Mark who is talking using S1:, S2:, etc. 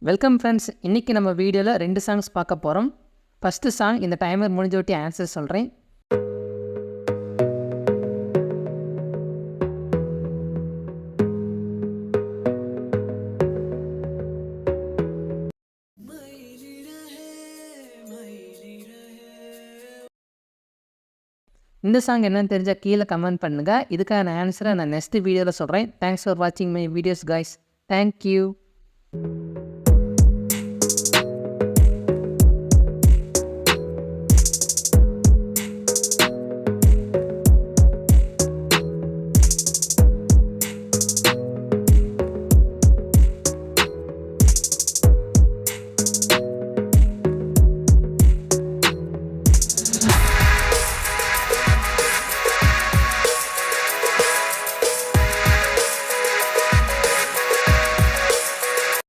S1: Welcome friends. இன்றைக்கி நம்ம வீடியோவில் 2 சாங்ஸ் பார்க்க போகிறோம். ஃபஸ்ட்டு சாங் இந்த டைமர் முடிஞ்சோட்டி ஆன்சர் சொல்கிறேன். இந்த சாங் என்னன்னு தெரிஞ்சால் கீழே கமெண்ட் பண்ணுங்கள். இதுக்கான ஆன்சரை நான் நெக்ஸ்ட் வீடியோவில் சொல்கிறேன். தேங்க்ஸ் ஃபார் வாட்சிங் மை வீடியோஸ் கைஸ். தேங்க்யூ.